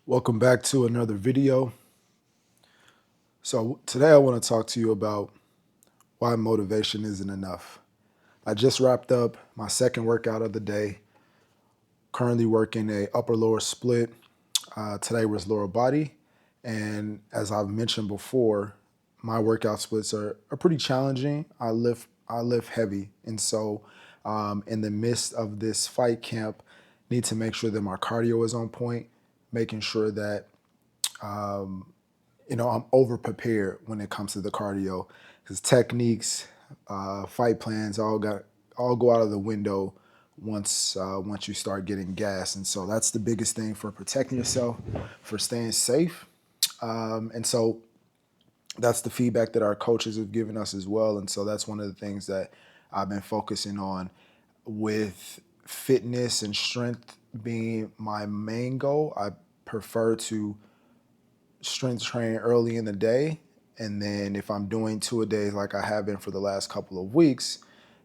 Welcome back to another video. So today I want to talk to you about why motivation isn't enough. I just wrapped up my second workout of the day, currently working a upper lower split. Today was lower body. And as I've mentioned before, my workout splits are pretty challenging. I lift heavy. And so in the midst of this fight camp, need to make sure that my cardio is on point, making sure that I'm over prepared when it comes to the cardio because techniques, fight plans all go out of the window once you start getting gas. And so that's the biggest thing for protecting yourself, for staying safe. And so that's the feedback that our coaches have given us as well. And so that's one of the things that I've been focusing on with fitness and strength being my main goal. I prefer to strength train early in the day. And then if I'm doing two-a-days like I have been for the last couple of weeks,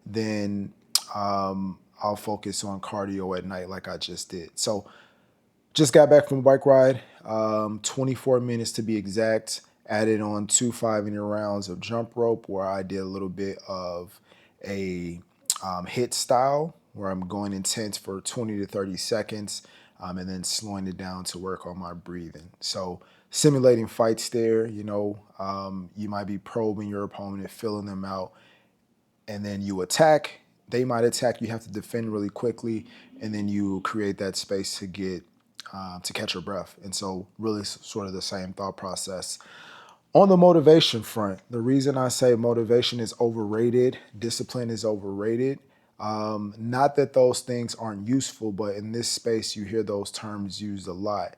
then I'll focus on cardio at night like I just did. So just got back from a bike ride, 24 minutes to be exact. Added on 2 5-minute rounds of jump rope where I did a little bit of a hit style where I'm going intense for 20 to 30 seconds and then slowing it down to work on my breathing. So simulating fights there, you might be probing your opponent, filling them out, and then you attack. They might attack. You have to defend really quickly, and then you create that space to catch your breath. And so, really, sort of the same thought process. On the motivation front, the reason I say motivation is overrated, discipline is overrated. Not that those things aren't useful, but in this space, you hear those terms used a lot.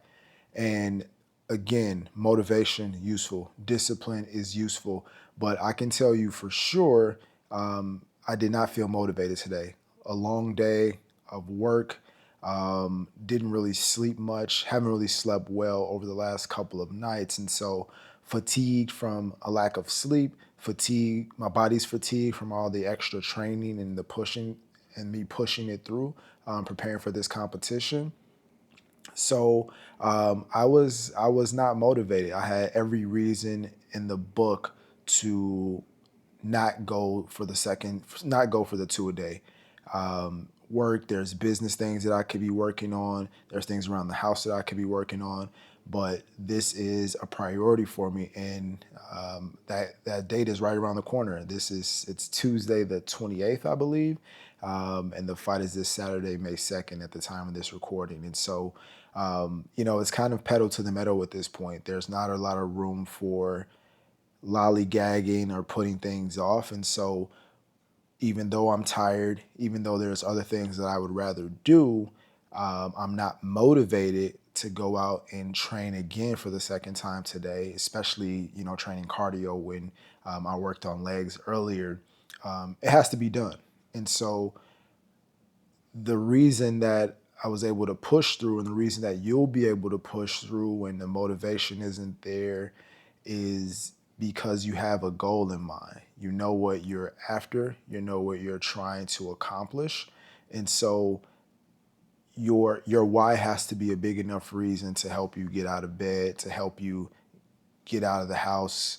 And again, motivation useful, discipline is useful, but I can tell you for sure, I did not feel motivated today. A long day of work, didn't really sleep much, haven't really slept well over the last couple of nights, and so fatigued from a lack of sleep, fatigue, my body's fatigued from all the extra training and the pushing and me pushing it through, preparing for this competition. So I was not motivated. I had every reason in the book to not go for the two-a-day. Work, there's business things that I could be working on. There's things around the house that I could be working on, but this is a priority for me, and that date is right around the corner. It's Tuesday the 28th, I believe, and the fight is this Saturday, May 2nd, at the time of this recording. And so, it's kind of pedal to the metal at this point. There's not a lot of room for lollygagging or putting things off. And so even though I'm tired, even though there's other things that I would rather do, I'm not motivated to go out and train again for the second time today, especially, training cardio when I worked on legs earlier. It has to be done. And so the reason that I was able to push through and the reason that you'll be able to push through when the motivation isn't there is because you have a goal in mind. You know what you're after, you know what you're trying to accomplish. And so your why has to be a big enough reason to help you get out of bed, to help you get out of the house.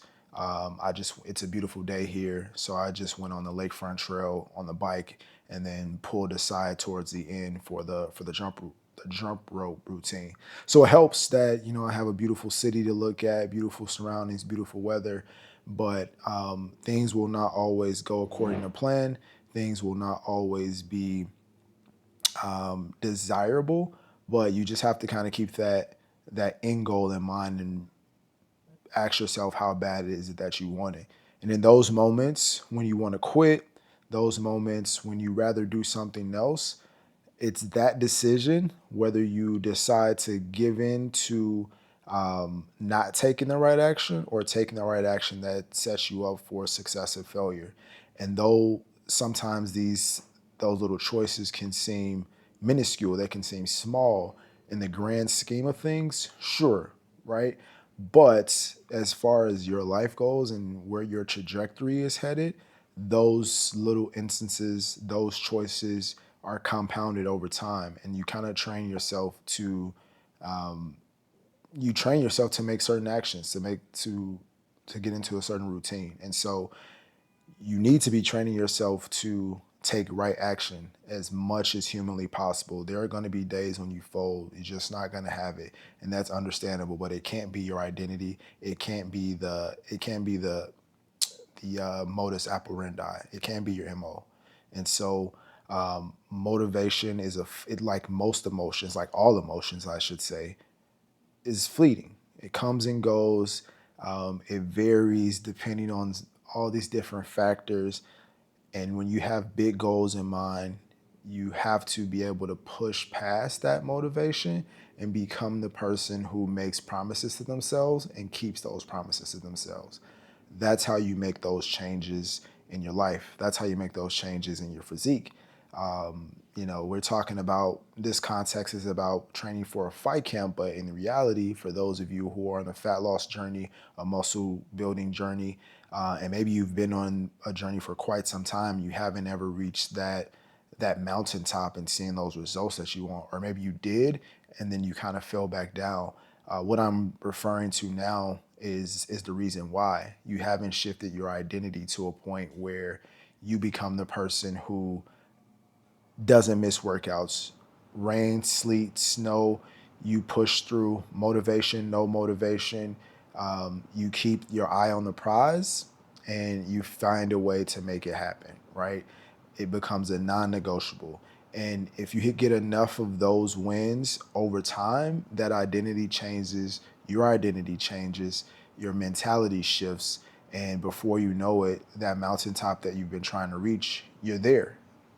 It's a beautiful day here, so I just went on the lakefront trail on the bike and then pulled aside towards the end for the jump rope routine. So it helps that I have a beautiful city to look at, beautiful surroundings, beautiful weather, but things will not always go according to plan. Things will not always be desirable, but you just have to kind of keep that end goal in mind and ask yourself how bad it is that you want it. And in those moments when you want to quit, those moments when you rather do something else, it's that decision, whether you decide to give in to not taking the right action or taking the right action that sets you up for success or failure. And though sometimes those little choices can seem minuscule, they can seem small in the grand scheme of things, sure, right? But as far as your life goes and where your trajectory is headed, those little instances, those choices are compounded over time, and you kind of train yourself to make certain actions to get into a certain routine. And so you need to be training yourself to take right action as much as humanly possible. There are going to be days when you fold. You're just not going to have it, and that's understandable. But it can't be your identity. It can't be the modus operandi. It can't be your mo. And so motivation like most emotions, like all emotions, I should say, is fleeting. It comes and goes. It varies depending on all these different factors. And when you have big goals in mind, you have to be able to push past that motivation and become the person who makes promises to themselves and keeps those promises to themselves. That's how you make those changes in your life. That's how you make those changes in your physique. We're talking about this context is about training for a fight camp, but in reality, for those of you who are on a fat loss journey, a muscle building journey, and maybe you've been on a journey for quite some time, you haven't ever reached that mountaintop and seeing those results that you want, or maybe you did and then you kind of fell back down. What I'm referring to now is the reason why you haven't shifted your identity to a point where you become the person who doesn't miss workouts. Rain, sleet, snow, you push through. Motivation, no motivation. You keep your eye on the prize and you find a way to make it happen, right? It becomes a non negotiable. And if you get enough of those wins over time, that identity changes, your identity changes, your mentality shifts. And before you know it, that mountaintop that you've been trying to reach, you're there.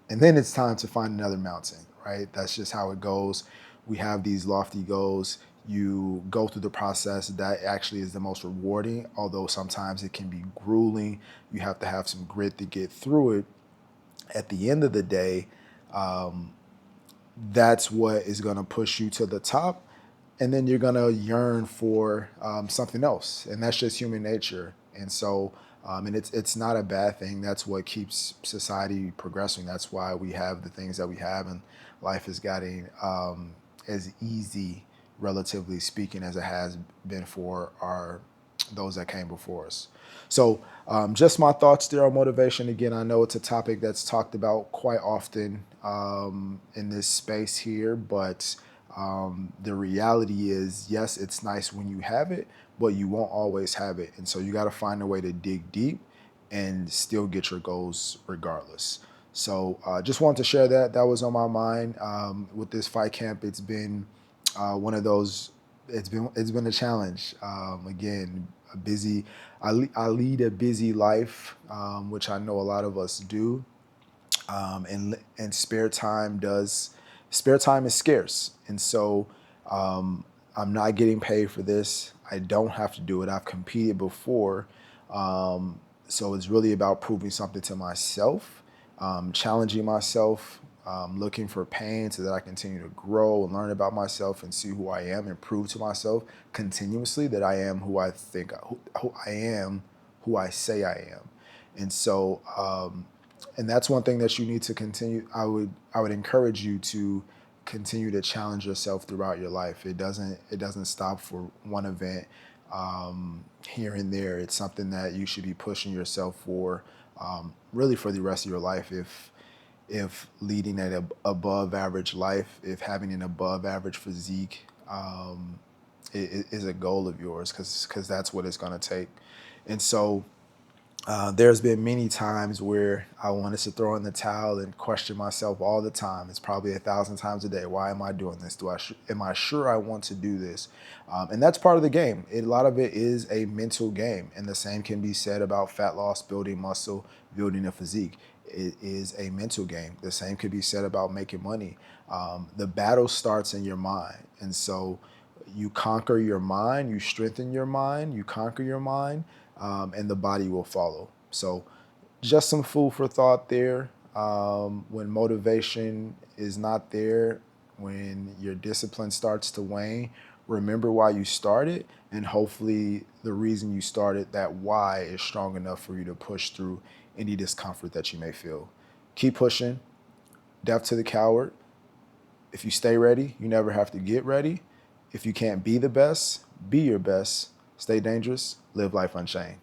And then it's time to find another mountain, right? That's just how it goes. We have these lofty goals. You go through the process that actually is the most rewarding, although sometimes it can be grueling. You have to have some grit to get through it. At the end of the day, that's what is going to push you to the top. And then you're going to yearn for something else. And that's just human nature. And so, and it's not a bad thing. That's what keeps society progressing. That's why we have the things that we have, and life is getting as easy, relatively speaking, as it has been for those that came before us. So, just my thoughts there on motivation. Again, I know it's a topic that's talked about quite often in this space here, but the reality is, yes, it's nice when you have it, but you won't always have it. And so you got to find a way to dig deep and still get your goals regardless. So just wanted to share that. That was on my mind with this fight camp. It's been one of those. It's been a challenge. Again, a busy. I lead a busy life, which I know a lot of us do, and spare time is scarce, and so I'm not getting paid for this. I don't have to do it. I've competed before, so it's really about proving something to myself, challenging myself, looking for pain so that I continue to grow and learn about myself and see who I am and prove to myself continuously that I am who I think who I am, who I say I am. And so and that's one thing that you need to continue. I would encourage you to continue to challenge yourself throughout your life. It doesn't stop for one event here and there. It's something that you should be pushing yourself for, really for the rest of your life. If leading an above average life, if having an above average physique is a goal of yours, because that's what it's going to take. And so there's been many times where I wanted to throw in the towel and question myself all the time. It's probably 1,000 times a day. Why am I doing this? Am I sure I want to do this? And that's part of the game. A lot of it is a mental game, and the same can be said about fat loss, building muscle, building a physique. It is a mental game. The same could be said about making money. The battle starts in your mind, and so you conquer your mind, you strengthen your mind, you conquer your mind, and the body will follow. So, just some food for thought there. When motivation is not there, when your discipline starts to wane, remember why you started, and hopefully, the reason you started, that why, is strong enough for you to push through any discomfort that you may feel. Keep pushing, Death to the coward. If you stay ready, you never have to get ready. If you can't be the best, be your best. Stay dangerous. Live life unchained.